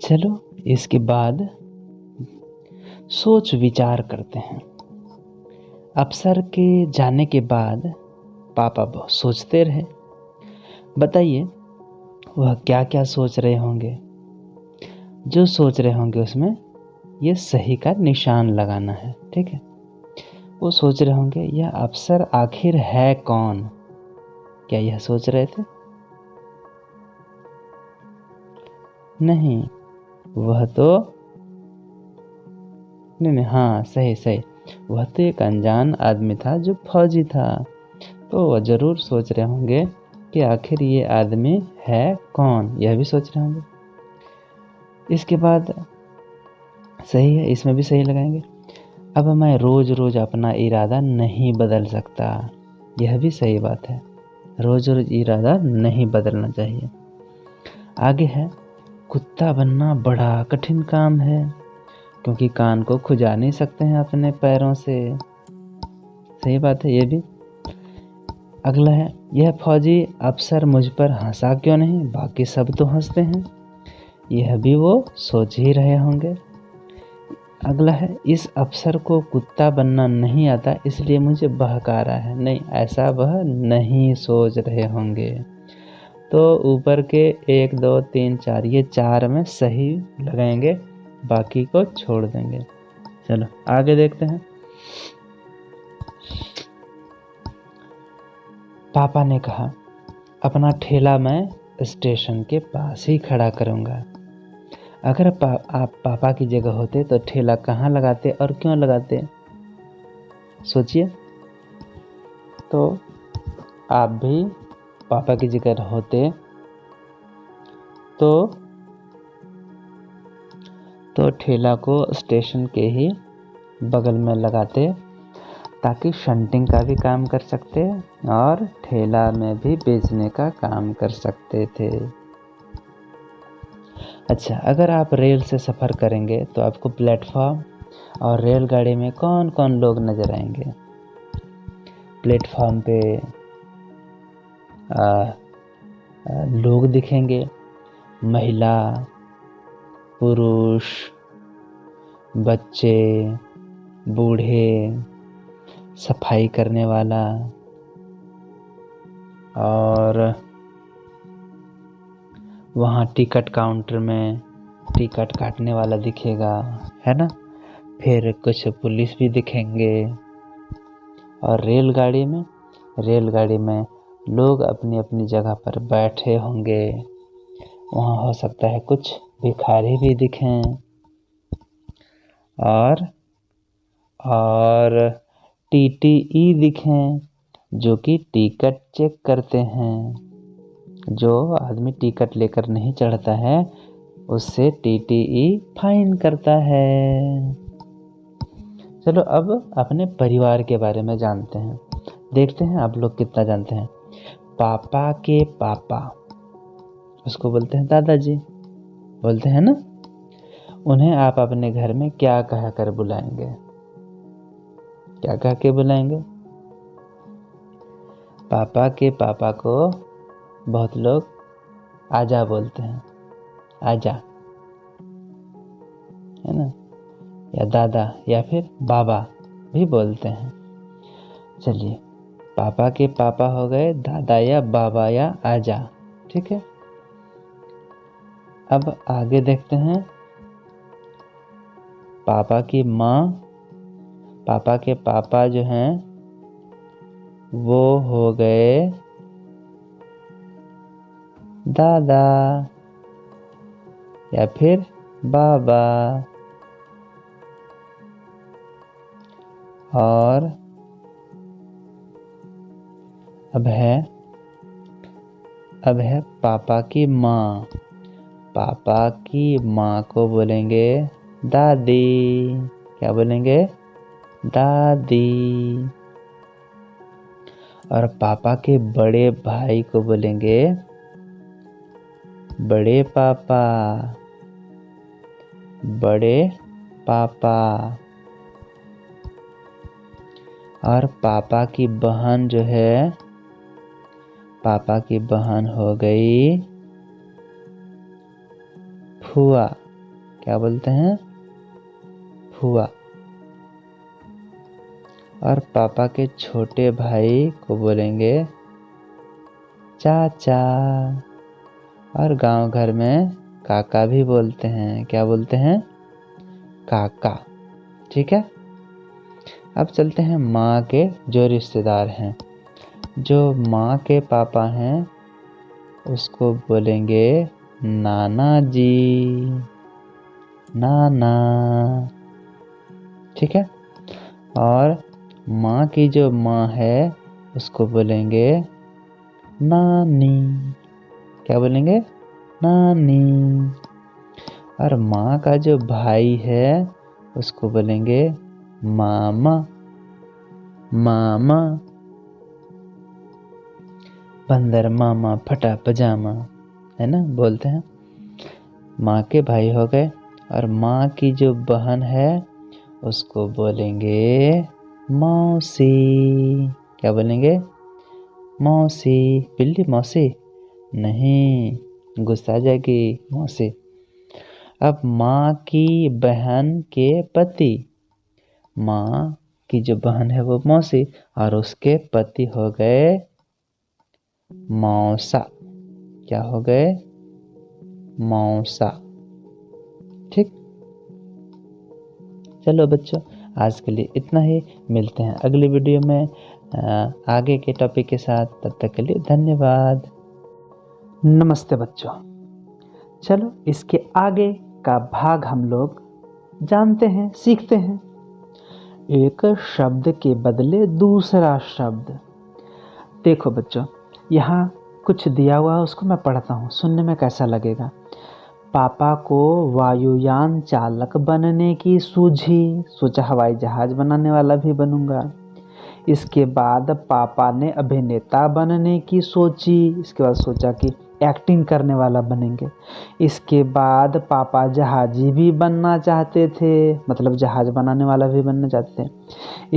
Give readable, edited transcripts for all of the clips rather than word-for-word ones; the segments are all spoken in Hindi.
चलो इसके बाद सोच विचार करते हैं। अफसर के जाने के बाद पापा बहुत सोचते रहे। बताइए वह क्या क्या सोच रहे होंगे। जो सोच रहे होंगे उसमें ये सही का निशान लगाना है, ठीक है। वो सोच रहे होंगे यह अफसर आखिर है कौन। क्या यह सोच रहे थे? नहीं, वह तो नहीं, हाँ सही सही, वह तो एक अनजान आदमी था जो फौजी था। तो वह जरूर सोच रहे होंगे कि आखिर ये आदमी है कौन, यह भी सोच रहे होंगे। इसके बाद सही है, इसमें भी सही लगाएंगे। अब मैं रोज रोज अपना इरादा नहीं बदल सकता, यह भी सही बात है। रोज रोज इरादा नहीं बदलना चाहिए। आगे है कुत्ता बनना बड़ा कठिन काम है, क्योंकि कान को खुजा नहीं सकते हैं अपने पैरों से। सही बात है ये भी। अगला है यह फौजी अफसर मुझ पर हंसा क्यों नहीं, बाकी सब तो हंसते हैं। यह भी वो सोच ही रहे होंगे। अगला है इस अफसर को कुत्ता बनना नहीं आता इसलिए मुझे बहका रहा है। नहीं, ऐसा वह नहीं सोच रहे होंगे। तो ऊपर के 1 2 3 4 ये 4 में सही लगाएंगे, बाकी को छोड़ देंगे। चलो आगे देखते हैं। पापा ने कहा अपना ठेला मैं स्टेशन के पास ही खड़ा करूंगा। अगर आप पापा की जगह होते तो ठेला कहाँ लगाते और क्यों लगाते, सोचिए। तो आप भी पापा की जगह होते तो ठेला को स्टेशन के ही बगल में लगाते, ताकि शंटिंग का भी काम कर सकते और ठेला में भी बेचने का काम कर सकते थे। अच्छा, अगर आप रेल से सफ़र करेंगे तो आपको प्लेटफॉर्म और रेलगाड़ी में कौन कौन लोग नज़र आएंगे। प्लेटफॉर्म पे लोग दिखेंगे, महिला, पुरुष, बच्चे, बूढ़े, सफाई करने वाला, और वहाँ टिकट काउंटर में टिकट काटने वाला दिखेगा, है ना। फिर कुछ पुलिस भी दिखेंगे। और रेलगाड़ी में लोग अपनी अपनी जगह पर बैठे होंगे। वहाँ हो सकता है कुछ भिखारी भी दिखें और टीटीई दिखें, जो कि टिकट चेक करते हैं। जो आदमी टिकट लेकर नहीं चढ़ता है उससे टीटीई फाइन करता है। चलो अब अपने परिवार के बारे में जानते हैं। देखते हैं आप लोग कितना जानते हैं। पापा के पापा, उसको बोलते हैं दादाजी, बोलते हैं ना। उन्हें आप अपने घर में क्या कह कर बुलाएंगे, क्या कह के बुलाएंगे। पापा के पापा को बहुत लोग आजा बोलते हैं, आजा, है ना, या दादा या फिर बाबा भी बोलते हैं। चलिए, पापा के पापा हो गए दादा या बाबा या आजा, ठीक है। अब आगे देखते हैं। पापा की माँ, पापा के पापा जो हैं वो हो गए दादा या फिर बाबा। और अब है पापा की माँ। पापा की माँ को बोलेंगे दादी। क्या बोलेंगे? दादी। और पापा के बड़े भाई को बोलेंगे बड़े पापा, बड़े पापा। और पापा की बहन जो है, पापा की बहन हो गई फुआ। क्या बोलते हैं? फुआ। और पापा के छोटे भाई को बोलेंगे चाचा। और गांव घर में काका भी बोलते हैं। क्या बोलते हैं? काका। ठीक है। अब चलते हैं माँ के जो रिश्तेदार हैं। जो माँ के पापा हैं उसको बोलेंगे नाना जी, नाना। ठीक है। और माँ की जो माँ है उसको बोलेंगे नानी। क्या बोलेंगे? नानी। और माँ का जो भाई है उसको बोलेंगे मामा, मामा। बंदर मामा फटा पजामा, है ना, बोलते हैं। माँ के भाई हो गए। और माँ की जो बहन है उसको बोलेंगे मौसी। क्या बोलेंगे? मौसी। बिल्ली मौसी नहीं, गुस्सा आ जाएगी मौसी। अब माँ की बहन के पति, माँ की जो बहन है वो मौसी और उसके पति हो गए मौसा। क्या हो गए? मौसा। ठीक। चलो बच्चों, आज के लिए इतना ही। मिलते हैं अगली वीडियो में आगे के टॉपिक के साथ। तब तक के लिए धन्यवाद। नमस्ते बच्चों। चलो इसके आगे का भाग हम लोग जानते हैं, सीखते हैं। एक शब्द के बदले दूसरा शब्द। देखो बच्चों, यहाँ कुछ दिया हुआ है, उसको मैं पढ़ता हूँ, सुनने में कैसा लगेगा। पापा को वायुयान चालक बनने की सूझी, सोचा हवाई जहाज बनाने वाला भी बनूंगा। इसके बाद पापा ने अभिनेता बनने की सोची, इसके बाद सोचा कि एक्टिंग करने वाला बनेंगे। इसके बाद पापा जहाजी भी बनना चाहते थे, मतलब जहाज बनाने वाला भी बनना चाहते थे।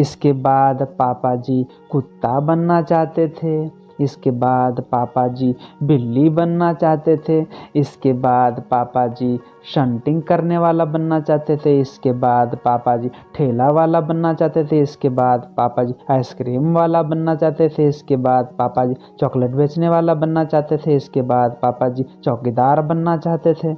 इसके बाद पापा जी कुत्ता बनना चाहते थे। इसके बाद पापा जी बिल्ली बनना चाहते थे। इसके बाद पापा जी शंटिंग करने वाला बनना चाहते थे। इसके बाद पापा जी ठेला वाला बनना चाहते थे। इसके बाद पापा जी आइसक्रीम वाला बनना चाहते थे। इसके बाद पापा जी चॉकलेट बेचने वाला बनना चाहते थे। इसके बाद पापा जी चौकीदार बनना चाहते थे।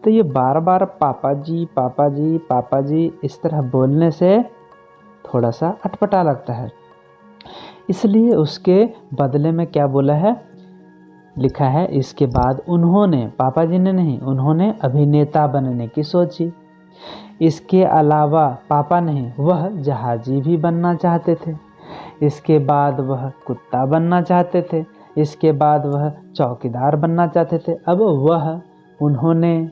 तो ये बार बार पापा जी पापा जी पापा जी इस तरह बोलने से थोड़ा सा अटपटा लगता है, इसलिए उसके बदले में क्या बोला है, लिखा है इसके बाद उन्होंने, पापा जी ने नहीं, उन्होंने अभिनेता बनने की सोची। इसके अलावा पापा नहीं, वह जहाजी भी बनना चाहते थे। इसके बाद वह कुत्ता बनना चाहते थे। इसके बाद वह चौकीदार बनना चाहते थे। अब वह, उन्होंने,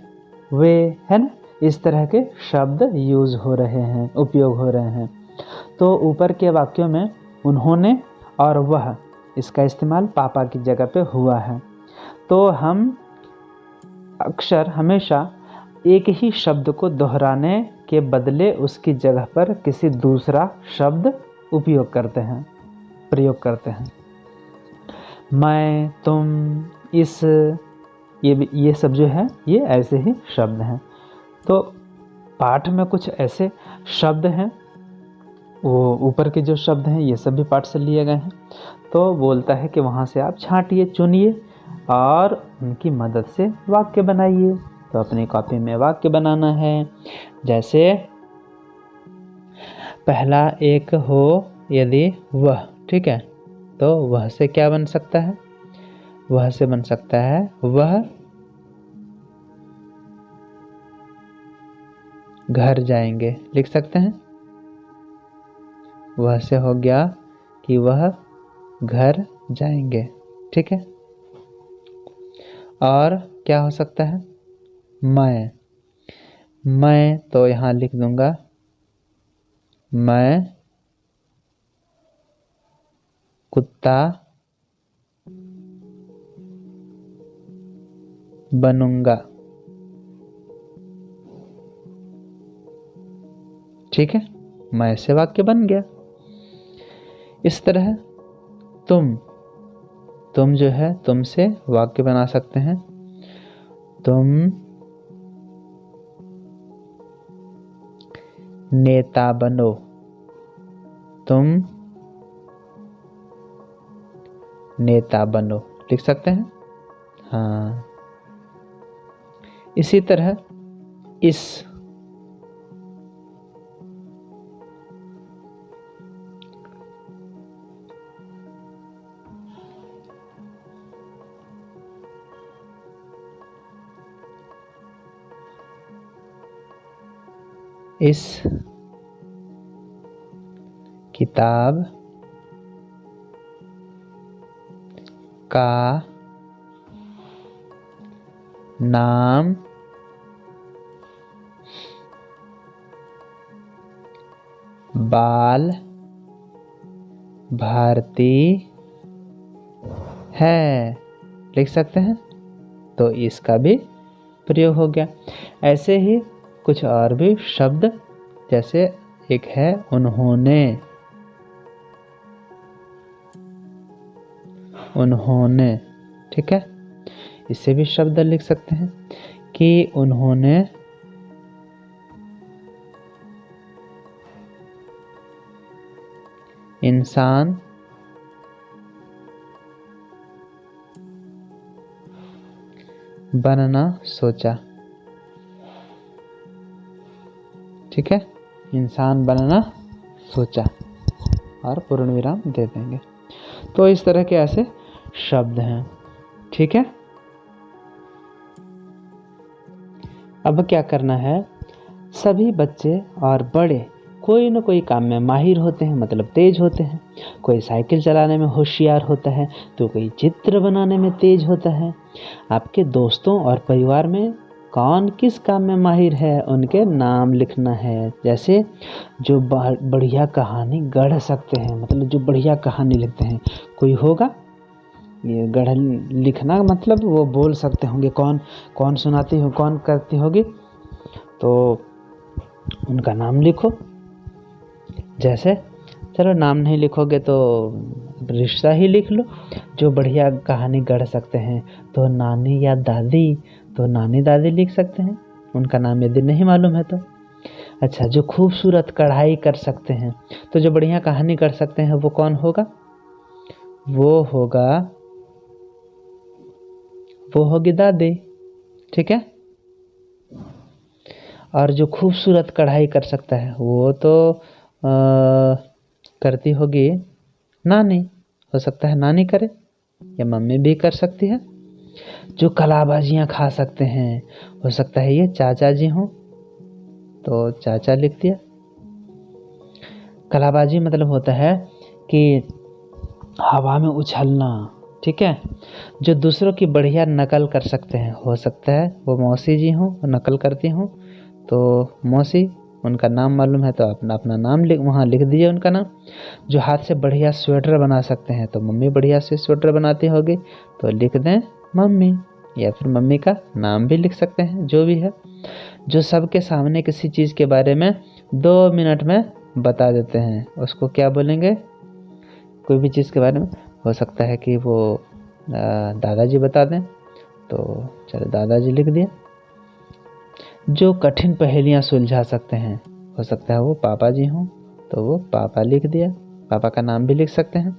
वे, है ना, इस तरह के शब्द यूज हो रहे हैं, उपयोग हो रहे हैं। तो ऊपर के वाक्यों में उन्होंने और वह, इसका इस्तेमाल पापा की जगह पे हुआ है। तो हम अक्सर हमेशा एक ही शब्द को दोहराने के बदले उसकी जगह पर किसी दूसरा शब्द उपयोग करते हैं, प्रयोग करते हैं। मैं, तुम, इस, ये सब जो है ये ऐसे ही शब्द हैं। तो पाठ में कुछ ऐसे शब्द हैं, वो ऊपर के जो शब्द हैं ये सब भी पाठ से लिए गए हैं। तो बोलता है कि वहाँ से आप छांटिए, चुनिए और उनकी मदद से वाक्य बनाइए। तो अपनी कॉपी में वाक्य बनाना है। जैसे पहला एक हो यदि वह, ठीक है, तो वह से क्या बन सकता है? वह से बन सकता है वह घर जाएंगे, लिख सकते हैं। वह से हो गया कि वह घर जाएंगे, ठीक है। और क्या हो सकता है? मैं तो यहाँ लिख दूंगा मैं कुत्ता बनूंगा, ठीक है। मैं से वाक्य बन गया। इस तरह तुम जो है तुम से वाक्य बना सकते हैं। तुम नेता बनो। तुम नेता बनो लिख सकते हैं। हाँ, इसी तरह इस किताब का नाम बाल भारती है लिख सकते हैं। तो इसका भी प्रयोग हो गया। ऐसे ही कुछ और भी शब्द, जैसे एक है उन्होंने। उन्होंने, ठीक है, इससे भी शब्द लिख सकते हैं कि उन्होंने इंसान बनना सोचा। ठीक है, इंसान बनना सोचा और पूर्ण विराम दे देंगे। तो इस तरह के ऐसे शब्द हैं। ठीक है, अब क्या करना है, सभी बच्चे और बड़े कोई न कोई काम में माहिर होते हैं, मतलब तेज होते हैं। कोई साइकिल चलाने में होशियार होता है, तो कोई चित्र बनाने में तेज होता है। आपके दोस्तों और परिवार में कौन किस काम में माहिर है, उनके नाम लिखना है। जैसे जो बढ़िया कहानी गढ़ सकते हैं, मतलब जो बढ़िया कहानी लिखते हैं, कोई होगा। ये गढ़ लिखना मतलब वो बोल सकते होंगे, कौन सुनाती हो, कौन करती होगी, तो उनका नाम लिखो। जैसे चलो नाम नहीं लिखोगे तो रिश्ता ही लिख लो। जो बढ़िया कहानी गढ़ सकते हैं तो नानी या दादी, तो नानी दादी लिख सकते हैं, उनका नाम यदि नहीं मालूम है तो। अच्छा, जो खूबसूरत कढ़ाई कर सकते हैं, तो जो बढ़िया कहानी कर सकते हैं वो कौन होगा? वो होगी दादी। ठीक है, और जो खूबसूरत कढ़ाई कर सकता है वो तो करती होगी नानी, हो सकता है नानी करे या मम्मी भी कर सकती है। जो कलाबाजियाँ खा सकते हैं, हो सकता है ये चाचा जी हों, तो चाचा लिख दिया। कलाबाजी मतलब होता है कि हवा में उछलना। ठीक है, जो दूसरों की बढ़िया नकल कर सकते हैं, हो सकता है वो मौसी जी हों, नकल करती हों, तो मौसी, उनका नाम मालूम है तो अपना नाम वहाँ लिख दीजिए उनका नाम। जो हाथ से बढ़िया स्वेटर बना सकते हैं, तो मम्मी बढ़िया से स्वेटर बनाती होगी, तो लिख दें मम्मी, या फिर मम्मी का नाम भी लिख सकते हैं, जो भी है। जो सबके सामने किसी चीज़ के बारे में 2 मिनट में बता देते हैं, उसको क्या बोलेंगे? कोई भी चीज़ के बारे में, हो सकता है कि वो दादाजी बता दें, तो चलो दादाजी लिख दिया। जो कठिन पहेलियाँ सुलझा सकते हैं, हो सकता है वो पापा जी हों, तो वो पापा लिख दिया, पापा का नाम भी लिख सकते हैं।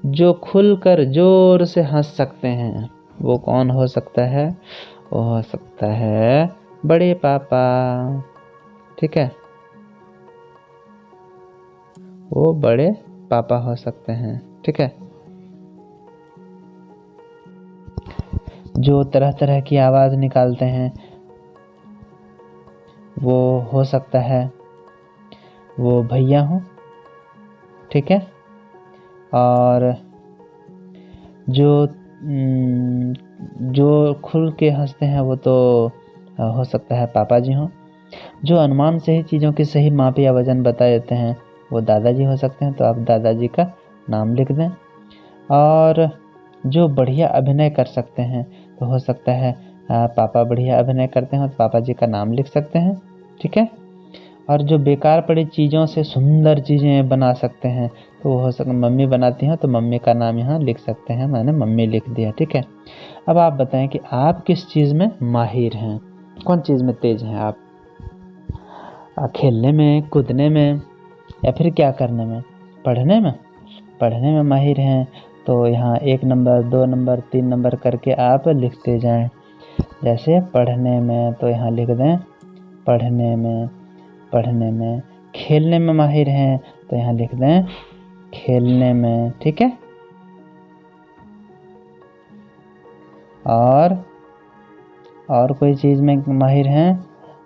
जो खुलकर जोर से हंस सकते हैं, वो कौन हो सकता है? वो हो सकता है बड़े पापा। ठीक है, वो बड़े पापा हो सकते हैं। ठीक है, जो तरह तरह की आवाज़ निकालते हैं, वो हो सकता है वो भैया हों। ठीक है, और जो खुल के हंसते हैं, वो तो हो सकता है पापा जी हों। जो अनुमान से ही चीज़ों की सही माप या वजन बता देते हैं, वो दादाजी हो सकते हैं, तो आप दादाजी का नाम लिख दें। और जो बढ़िया अभिनय कर सकते हैं, तो हो सकता है पापा बढ़िया अभिनय करते हैं, तो पापा जी का नाम लिख सकते हैं। ठीक है, और जो बेकार पड़ी चीज़ों से सुंदर चीज़ें बना सकते हैं, तो वो हो सकता मम्मी बनाती हैं, तो मम्मी का नाम यहाँ लिख सकते हैं, मैंने मम्मी लिख दिया। ठीक है, अब आप बताएं कि आप किस चीज़ में माहिर हैं, कौन चीज़ में तेज हैं आप? खेलने में, कूदने में, या फिर क्या करने में? पढ़ने में। पढ़ने में माहिर हैं, तो यहाँ 1 नंबर 2 नंबर 3 नंबर करके आप लिखते जाएं। जैसे पढ़ने में, तो यहाँ लिख दें पढ़ने में, पढ़ने में। खेलने में माहिर हैं, तो यहाँ लिख दें खेलने में। ठीक है, और कोई चीज़ में माहिर हैं?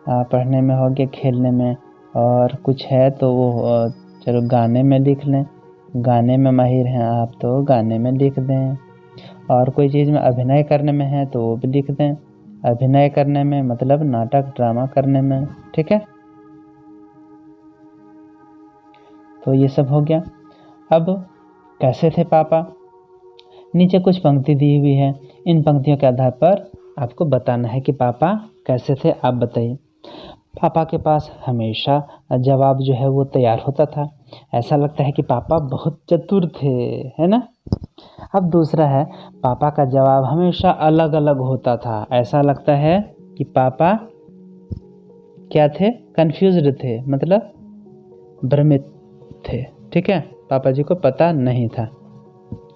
पढ़ने में हो गया, खेलने में, और कुछ है तो वो चलो गाने में लिख लें, गाने में माहिर हैं आप, तो गाने में लिख दें। और कोई चीज़ में अभिनय करने में है तो वो भी लिख दें, अभिनय करने में, मतलब नाटक ड्रामा करने में। ठीक है, तो ये सब हो गया। अब कैसे थे पापा? नीचे कुछ पंक्ति दी हुई है, इन पंक्तियों के आधार पर आपको बताना है कि पापा कैसे थे। आप बताइए। पापा के पास हमेशा जवाब जो है वो तैयार होता था, ऐसा लगता है कि पापा बहुत चतुर थे, है ना। अब दूसरा है, पापा का जवाब हमेशा अलग अलग होता था, ऐसा लगता है कि पापा क्या थे? कंफ्यूज्ड थे, मतलब भ्रमित थे। ठीक है, पापा जी को पता नहीं था,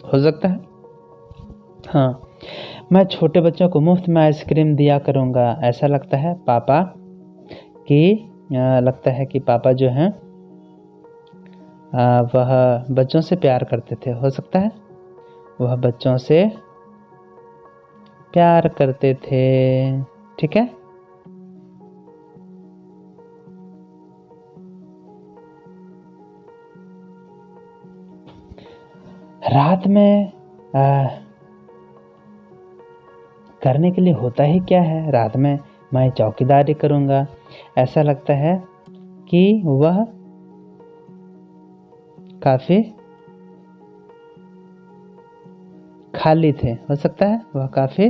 हो सकता है। हाँ, मैं छोटे बच्चों को मुफ्त में आइसक्रीम दिया करूँगा, ऐसा लगता है पापा लगता है कि पापा जो हैं वह बच्चों से प्यार करते थे, हो सकता है वह बच्चों से प्यार करते थे। ठीक है, रात में करने के लिए होता ही क्या है? रात में मैं चौकीदारी करूँगा, ऐसा लगता है कि वह काफ़ी खाली थे, हो सकता है वह काफ़ी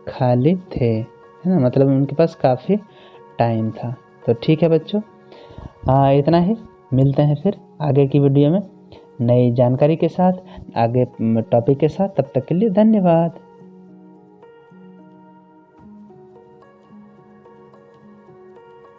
खाली थे, है ना, मतलब उनके पास काफ़ी टाइम था। तो ठीक है बच्चों, इतना ही। मिलते हैं फिर आगे की वीडियो में नई जानकारी के साथ, आगे टॉपिक के साथ। तब तक के लिए धन्यवाद।